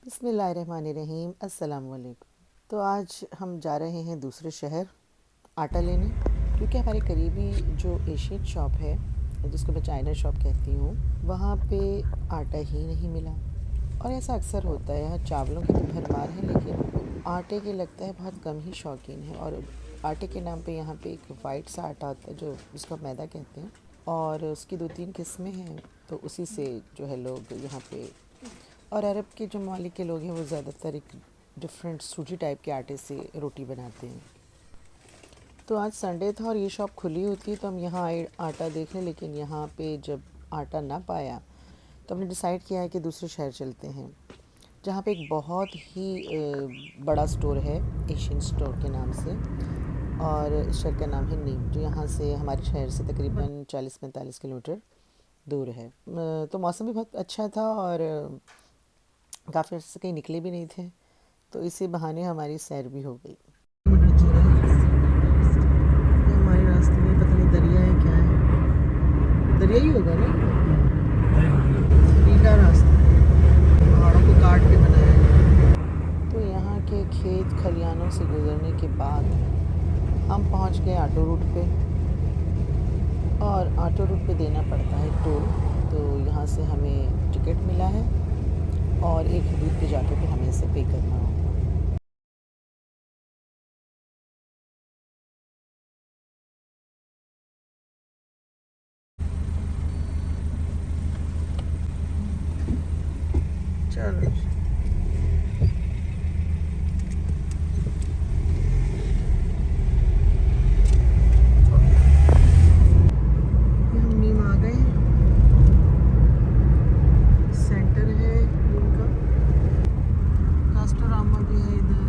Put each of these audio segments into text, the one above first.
बिस्मिल्लाहिर्रहमानिर्रहीम अस्सलाम वालेकुम। तो आज हम जा रहे हैं दूसरे शहर आटा लेने, क्योंकि हमारे करीबी जो एशियन शॉप है, जिसको मैं चाइना शॉप कहती हूँ, वहाँ पे आटा ही नहीं मिला। और ऐसा अक्सर होता है, यहाँ चावलों की तो भरमार है, लेकिन आटे के लगता है बहुत कम ही शौकीन है। और आटे के नाम पे यहाँ पे एक वाइट सा आटा आता है जो जिसको आप मैदा कहते हैं, और उसकी 2-3 किस्में हैं। तो उसी से जो है लोग यहाँ पे, और अरब के जो ममालिक के लोग हैं वो ज़्यादातर एक डिफरेंट सूजी टाइप के आटे से रोटी बनाते हैं। तो आज संडे था और ये शॉप खुली होती तो हम यहाँ आए आटा देखने, लेकिन यहाँ पे जब आटा ना पाया तो हमने डिसाइड किया है कि दूसरे शहर चलते हैं, जहाँ पे एक बहुत ही बड़ा स्टोर है एशियन स्टोर के नाम से। और इस शहर का नाम है नीम, जो यहाँ से हमारे शहर से तकरीबन 40-45 किलोमीटर दूर है। तो मौसम भी बहुत अच्छा था और काफ़ी अर्से से कहीं निकले भी नहीं थे, तो इसी बहाने हमारी सैर भी हो गई। हमारे रास्ते में पता नहीं दरिया है क्या है, दरिया ही होगा ना। नीला रास्ता पहाड़ों को काट के बनाया है। तो यहाँ के खेत खलियानों से गुजरने के बाद हम पहुँच गए ऑटो रूट पे, और ऑटो रूट पे देना पड़ता है टोल। तो यहाँ से हमें टिकट मिला है और एक हदूद पे जाकर फिर हमें इसे पे करना होगा। चलो, हम नीम आ गए। सेंटर है नीम का, कास्टोरामा भी है इधर।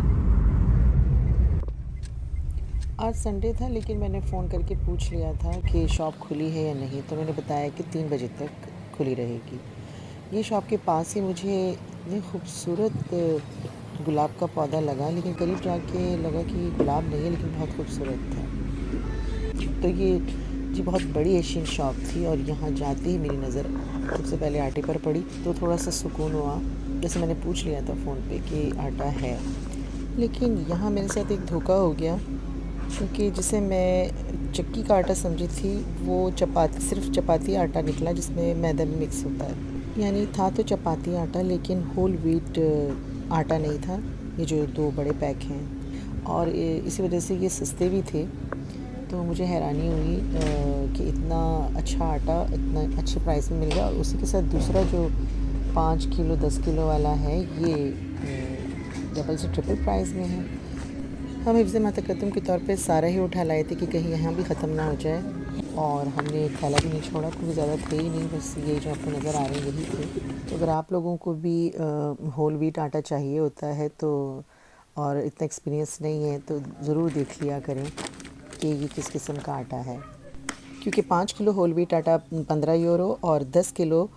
आज संडे था, लेकिन मैंने फ़ोन करके पूछ लिया था कि शॉप खुली है या नहीं, तो मैंने बताया कि 3 बजे तक खुली रहेगी। ये शॉप के पास ही मुझे ये खूबसूरत गुलाब का पौधा लगा, लेकिन करीब जाके लगा कि गुलाब नहीं है, लेकिन बहुत खूबसूरत था। तो ये जी बहुत बड़ी एशियन शॉप थी, और यहाँ जाते ही मेरी नज़र सबसे पहले आटे पर पड़ी, तो थोड़ा सा सुकून हुआ। जैसे मैंने पूछ लिया था फ़ोन पे कि आटा है, लेकिन यहाँ मेरे साथ एक धोखा हो गया, क्योंकि जिसे मैं चक्की का आटा समझी थी, वो चपाती, सिर्फ चपाती आटा निकला जिसमें मैदा भी मिक्स होता है। यानी था तो चपाती आटा, लेकिन होल व्हीट आटा नहीं था, ये जो 2 बड़े पैक हैं। और इसी वजह से ये सस्ते भी थे। तो मुझे हैरानी हुई कि इतना अच्छा आटा इतना अच्छे प्राइस में मिल गया, और उसी के साथ दूसरा जो 5 किलो 10 किलो वाला है, ये डबल से ट्रिपल प्राइस में है। हम हिफ्ज़ मातकद्दुम के तौर पे सारा ही उठा लाए थे कि कहीं यहाँ भी ख़त्म ना हो जाए, और हमने एक थैला भी नहीं छोड़ा, क्योंकि ज़्यादा थे ही नहीं, बस ये जो आपको नज़र आ रहे हैं यही थे। तो अगर आप लोगों को भी होल व्हीट आटा चाहिए होता है, तो और इतना एक्सपीरियंस नहीं है, तो ज़रूर देख लिया करें कि ये किस किस्म का आटा है। क्योंकि 5 किलो होल व्हीट आटा 15 यूरो और 10 किलो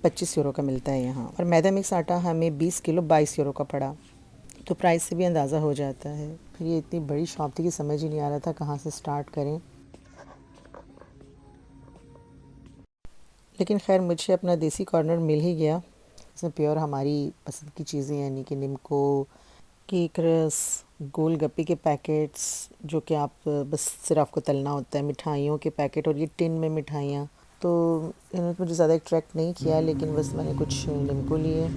25 यूरो का मिलता है यहाँ, और मैदा मिक्स आटा हमें 20 किलो 22 यूरो का पड़ा। तो प्राइस से भी अंदाज़ा हो जाता है। फिर ये इतनी बड़ी शॉप थी कि समझ ही नहीं आ रहा था कहाँ से स्टार्ट करें, लेकिन खैर मुझे अपना देसी कॉर्नर मिल ही गया। इसमें प्योर हमारी पसंद की चीज़ें, यानी कि निम्को, केक रस, गोलगप्पे के पैकेट्स, जो कि आप बस सिर्फ आपको तलना होता है, मिठाइयों के पैकेट, और ये टिन में मिठाइयाँ। तो इन्होंने मुझे ज़्यादा अट्रैक्ट नहीं किया, लेकिन बस मैंने कुछ निम्को लिए।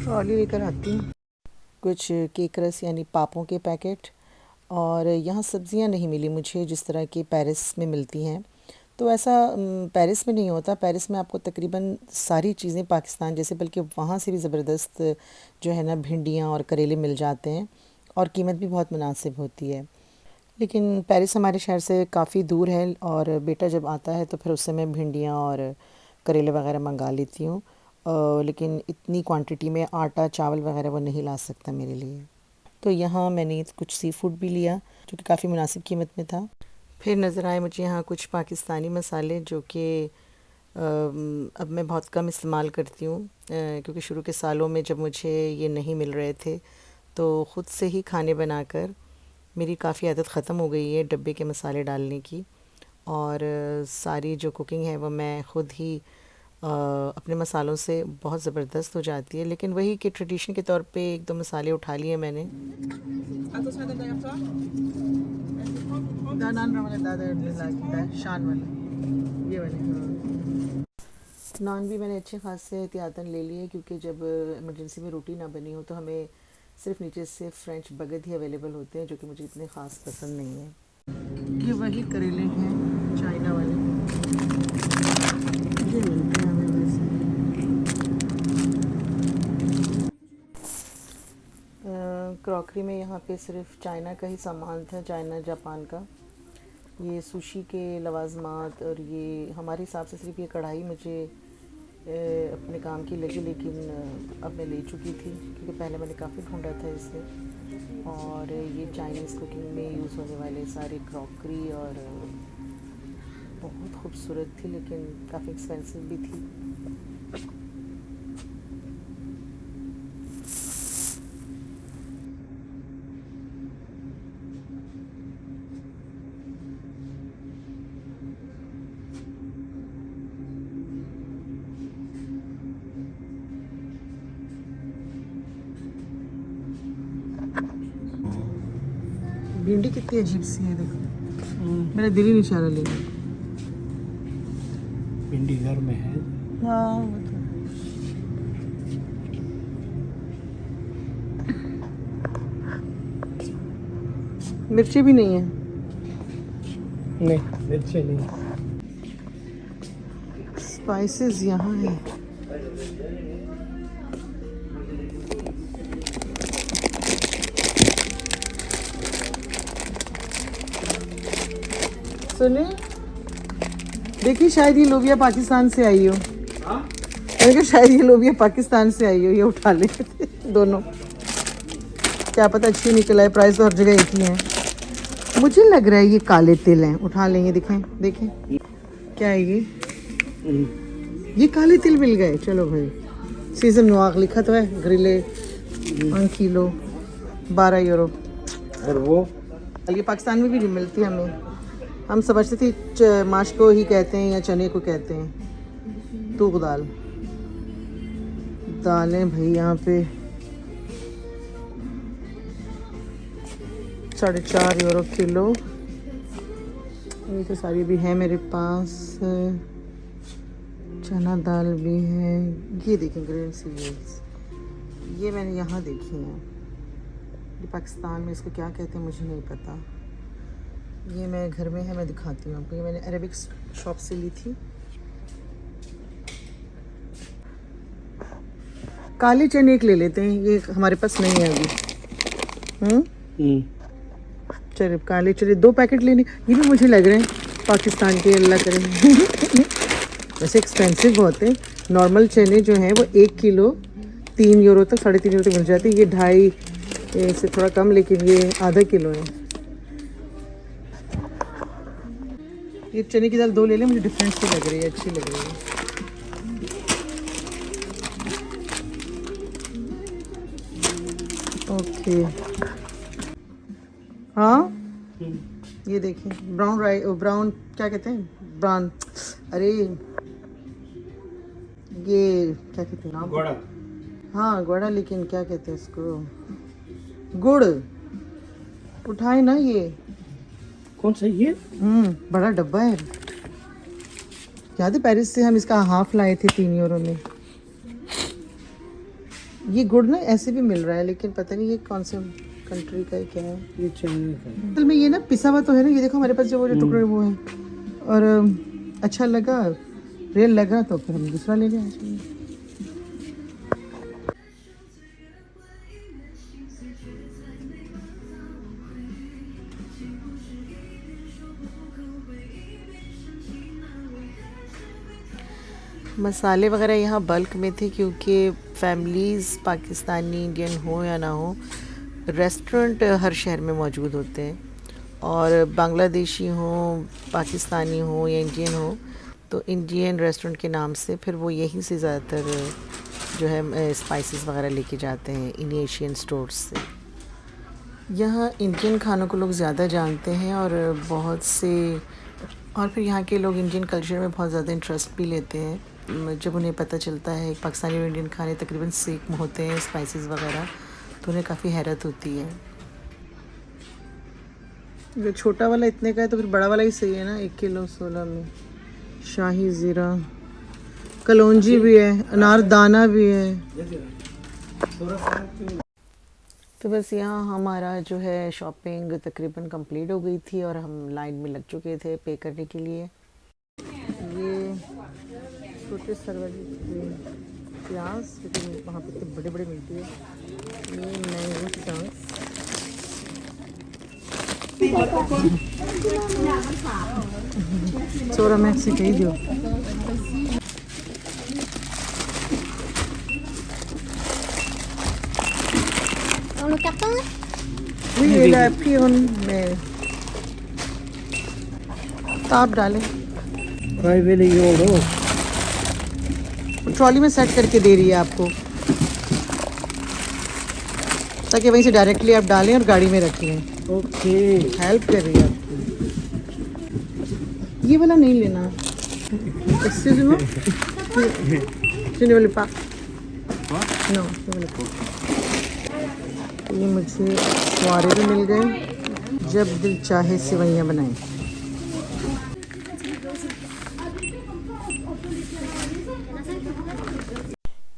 ट्रॉली लेकर आती हूँ। कुछ केक रस यानी पापों के पैकेट, और यहाँ सब्ज़ियाँ नहीं मिली मुझे जिस तरह की पेरिस में मिलती हैं। तो ऐसा पेरिस में नहीं होता। पेरिस में आपको तकरीबन सारी चीज़ें पाकिस्तान जैसे, बल्कि वहाँ से भी ज़बरदस्त जो है ना भिंडियाँ और करेले मिल जाते हैं, और कीमत भी बहुत मुनासिब होती है। लेकिन पेरिस हमारे शहर से काफ़ी दूर है, और बेटा जब आता है तो फिर उससे मैं भिंडियाँ और करेले वगैरह मंगा लेती हूँ। लेकिन इतनी क्वांटिटी में आटा चावल वगैरह वो नहीं ला सकता मेरे लिए। तो यहाँ मैंने कुछ सी फूड भी लिया, जो कि काफ़ी मुनासिब कीमत में था। फिर नज़र आए मुझे यहाँ कुछ पाकिस्तानी मसाले, जो कि अब मैं बहुत कम इस्तेमाल करती हूँ, क्योंकि शुरू के सालों में जब मुझे ये नहीं मिल रहे थे, तो ख़ुद से ही खाने बनाकर मेरी काफ़ी आदत ख़त्म हो गई है डब्बे के मसाले डालने की, और सारी जो कुकिंग है वो मैं ख़ुद ही अपने मसालों से बहुत ज़बरदस्त हो जाती है। लेकिन वही कि ट्रेडिशन के तौर पे एक दो मसाले उठा लिए मैंने। शान वाला, ये वाले, हाँ। नान भी मैंने अच्छे खासे एहतियातन ले लिए, क्योंकि जब इमरजेंसी में रोटी ना बनी हो तो हमें सिर्फ नीचे से फ्रेंच बगद ही अवेलेबल होते हैं, जो कि मुझे इतने ख़ास पसंद नहीं है। ये वही करेले हैं चाइना वाले, ये मिलते हैं हमें वैसे। क्रॉकरी में यहाँ पे सिर्फ चाइना का ही सामान था, चाइना जापान का। ये सुशी के लवाजमात, और ये हमारे हिसाब से सिर्फ ये कढ़ाई मुझे अपने काम की लगी, लेकिन अब मैं ले चुकी थी क्योंकि पहले मैंने काफ़ी ढूंढा था इसे। और ये चाइनीज़ कुकिंग में यूज़ होने वाले सारी क्रॉकरी, और बहुत खूबसूरत थी लेकिन काफ़ी एक्सपेंसिव भी थी। भिंडी कितनी अजीब सी है, देखो मेरा दिल ही नहीं चाह रहा लेने। भिंडी घर में है। हाँ वो तो मिर्ची भी नहीं है। नहीं, मिर्ची नहीं। स्पाइसेस यहाँ है। सुनिए, देखिए शायद ये लोबिया पाकिस्तान से आई हो। मैंने कहा शायद ये लोबिया पाकिस्तान से आई हो, ये उठा ले दोनों, क्या पता अच्छी निकल आए। प्राइस तो हर जगह एक ही है। मुझे लग रहा है ये काले तिल हैं, उठा लेंगे। दिखें देखें क्या है ये काले तिल मिल गए। चलो भाई, सीजन नवाग लिखा तो है, ग्रिले 1 किलो 12 यूरो। और वो ये पाकिस्तान में भी नहीं मिलती हमें। हम समझते थे माश को ही कहते हैं या चने को कहते हैं। तूक दाल, दालें भाई यहाँ पे 4.5 यूरो किलो। ये तो सारी भी है मेरे पास। चना दाल भी है। ये देखें ग्रीन सीड्स, ये मैंने यहाँ देखी हैं। ये पाकिस्तान में इसको क्या कहते हैं मुझे नहीं पता। ये मेरे घर में है, मैं दिखाती हूँ आपको। ये मैंने अरेबिक शॉप से ली थी। काले चने एक ले लेते हैं, ये हमारे पास नहीं है अभी। चलिए काले चने 2 पैकेट लेने। ये भी मुझे लग रहे हैं पाकिस्तान के, अल्लाह करे। वैसे एक्सपेंसिव बहुत है। नॉर्मल चने जो हैं वो 1 किलो 3 यूरो तक, 3.5 यूरो तक मिल जाते हैं। ये 2.5 से थोड़ा कम, लेकिन ये आधा किलो है। ये चने की दाल 2 ले लें, मुझे डिफरेंस तो लग रही है, अच्छी लग रही है। ओके हाँ, ये देखिए ब्राउन राइस, ब्राउन क्या कहते हैं, ब्राउन, अरे ये क्या कहते हैं नाम? गोड़ा। हाँ गोड़ा, लेकिन क्या कहते हैं इसको? गुड़। उठाए ना ये। कौन सा ये? बड़ा डब्बा है। याद है पेरिस से हम इसका हाफ लाए थे 3 यूरो में। ये गुड़ ना ऐसे भी मिल रहा है, लेकिन पता नहीं ये कौन से कंट्री का है, क्या है। ये चाइना का है। असल में ये ना पिसा हुआ तो है ना, ये देखो हमारे पास जो वो जो टुकड़े वो है। और अच्छा लगा, रियल लगा, तो फिर हम दूसरा ले गए। मसाले वगैरह यहाँ बल्क में थे, क्योंकि फैमिलीज़ पाकिस्तानी इंडियन हो या ना हो, रेस्टोरेंट हर शहर में मौजूद होते हैं। और बांग्लादेशी हो, पाकिस्तानी हो या इंडियन हो, तो इंडियन रेस्टोरेंट के नाम से फिर वो यहीं से ज़्यादातर जो है स्पाइसेस वगैरह लेके जाते हैं इन एशियन स्टोर्स से। यहाँ इंडियन खानों को लोग ज़्यादा जानते हैं और बहुत से और फिर यहाँ के लोग इंडियन कल्चर में बहुत ज़्यादा इंटरेस्ट भी लेते हैं। जब उन्हें पता चलता है पाकिस्तानी और इंडियन खाने तकरीबन सेम होते हैं, स्पाइसेस वगैरह, तो उन्हें काफ़ी हैरत होती है। जो छोटा वाला इतने का है तो फिर बड़ा वाला ही सही है ना, 1 किलो 16 में। शाही ज़ीरा, कलौंजी भी है, अनारदाना भी है। तो बस यहाँ हमारा जो है शॉपिंग तकरीबन कंप्लीट हो गई थी और हम लाइन में लग चुके थे पे करने के लिए। ये छोटे सरवाली प्याज, लेकिन वहाँ पे इतने बड़े बड़े मिलती है। ये मैंगो की टांग, सोरा मैक्सी कही दो। Le carton là? Oui, il a pris mais तो आप डालें, प्राइवेली यूरो ट्रॉली में सेट करके दे रही है आपको, ताकि वहीं से डायरेक्टली आप डालें और गाड़ी में रख लें। ओके हेल्प कर रही है आपकी। ये वाला नहीं लेना, इससे जो वाले पा नो, ये मुझे स्वारे भी मिल गए। जब दिल चाहे सिवैयाँ बनाएं।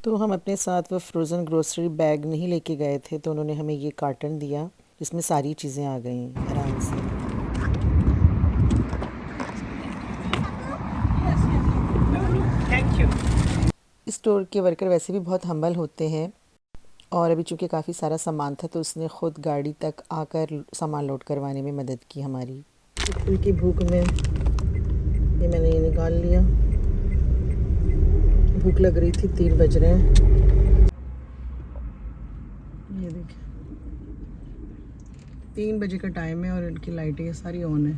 तो हम अपने साथ वो फ्रोज़न ग्रोसरी बैग नहीं लेके गए थे, तो उन्होंने हमें ये कार्टन दिया जिसमें सारी चीज़ें आ गई आराम से। Thank you. स्टोर के वर्कर वैसे भी बहुत हम्बल होते हैं और अभी चूँकि काफ़ी सारा सामान था तो उसने ख़ुद गाड़ी तक आकर सामान लोड करवाने में मदद की हमारी। उनकी भूख में ये मैंने ये निकाल लिया। भूख लग रही थी, 3 बज रहे हैं। ये देखिए 3 बजे का टाइम है और इनकी लाइटें सारी ऑन है।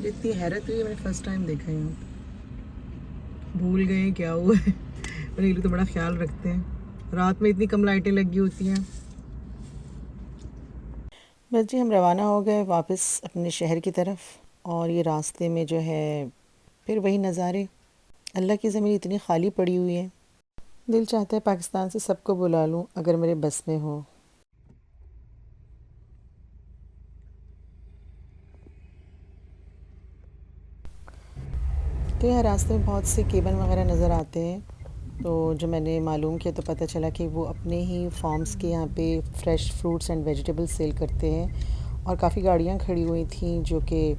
इतनी हैरत हुई, मैंने फर्स्ट टाइम देखा है यहाँ पे। भूल गए क्या हुआ है। और ये लोग तो बड़ा ख्याल रखते हैं, रात में इतनी कम लाइटें लगी होती हैं। बस जी हम रवाना हो गए वापस अपने शहर की तरफ और ये रास्ते में जो है फिर वही नज़ारे। अल्लाह की ज़मीन इतनी खाली पड़ी हुई है, दिल चाहता है पाकिस्तान से सबको बुला लूँ अगर मेरे बस में हो। तो यहाँ रास्ते में बहुत से केबल वगैरह नज़र आते हैं, तो जो मैंने मालूम किया तो पता चला कि वो अपने ही फार्म्स के यहाँ पे fresh fruits and vegetables sell करते हैं। और काफ़ी गाड़ियाँ खड़ी हुई थी जो कि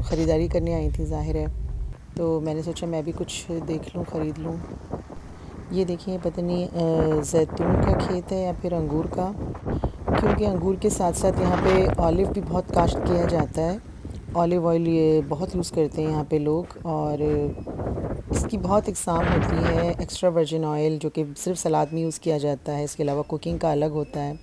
ख़रीदारी करने आई थी ज़ाहिर है, तो मैंने सोचा मैं भी कुछ देख लूँ, ख़रीद लूँ। ये देखिए पता नहीं जैतून का खेत है या फिर अंगूर का, क्योंकि अंगूर के साथ साथ यहाँ पे ऑलिव भी बहुत काश्त किया जाता है। ऑलिव ऑयल ये बहुत यूज़ करते हैं यहाँ पे लोग, और इसकी बहुत इकसाम होती है। एक्स्ट्रा वर्जिन ऑयल जो कि सिर्फ सलाद में यूज़ किया जाता है, इसके अलावा कुकिंग का अलग होता है।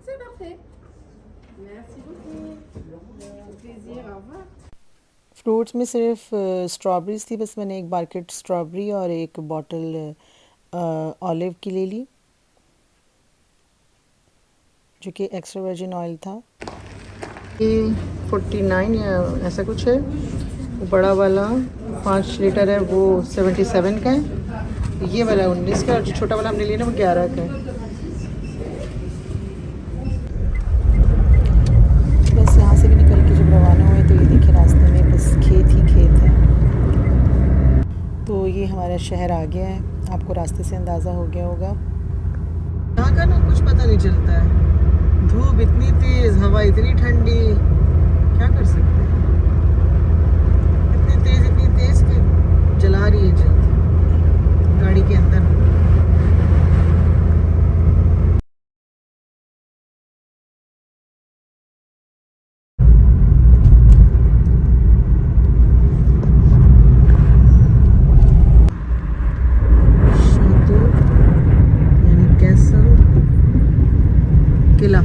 C'est parfait. Merci beaucoup. Plaisir, au revoir. Fruits में सिर्फ स्ट्रॉबेरीज़ थी, बस मैंने एक बास्केट स्ट्रॉबेरी और एक बॉटल ऑलिव की ले ली जो कि एक्स्ट्रा वर्जिन ऑयल था। ये 49 या ऐसा कुछ है। वो बड़ा वाला 5 लीटर है वो 77 का है, ये वाला 19 का, और जो छोटा वाला हमने लिया ना वो 11 का है। बस यहाँ से भी निकल के जब रवाना हुए तो ये देखिए रास्ते में बस खेत ही खेत है। तो ये हमारा शहर आ गया है, आपको रास्ते से अंदाज़ा हो गया होगा। यहाँ का ना कुछ पता नहीं चलता है, धूप इतनी तेज़, हवा इतनी ठंडी, क्या कर सकते हैं। इतनी तेज़ कि जला रही है जल्द गाड़ी के अंदर। किला। ये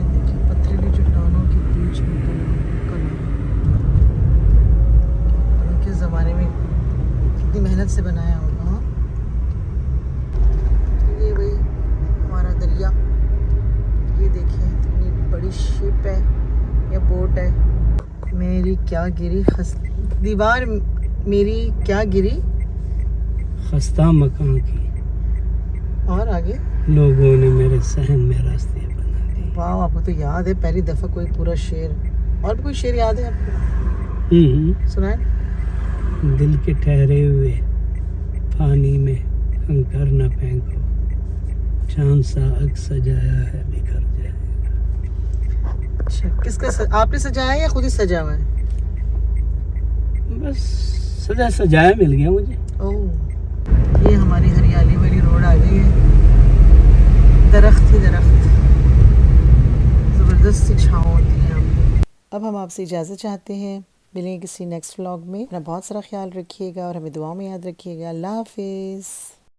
देखिए पथरीली चट्टानों के बीच में बना किला। पता नहीं किस जमाने में कितनी मेहनत से बनाया होगा। हाँ? तो ये वही हमारा दरिया, ये देखिए कितनी बड़ी शिप है या बोट है। मेरी क्या गिरी दीवार, मेरी क्या गिरी खस्ता मकान की और आगे। लोगों ने मेरे सहन में रास्ते बना दिए। वाह, आपको तो याद है पहली दफ़ा कोई पूरा शेर। और भी कोई शेर याद है आपको? सुनाए। दिल के ठहरे हुए पानी में कंकर न फेंको, चांद सा अग सजाया है बिखर जाएगा। अच्छा, किसका आपने सजाया है या खुद ही सजा हुआ है? बस सजाया मिल गया मुझे। ओह, ये हमारी हरियाली वाली रोड आ गई है। दरख्त ही दरख्त, ज़बरदस्त सी छाँव होती है यहाँ पे। अब हम आपसे इजाज़त चाहते हैं, मिलेंगे किसी नेक्स्ट व्लॉग में। अपना बहुत सारा ख्याल रखिएगा और हमें दुआओं में याद रखिएगा। अल्लाह हाफिज़।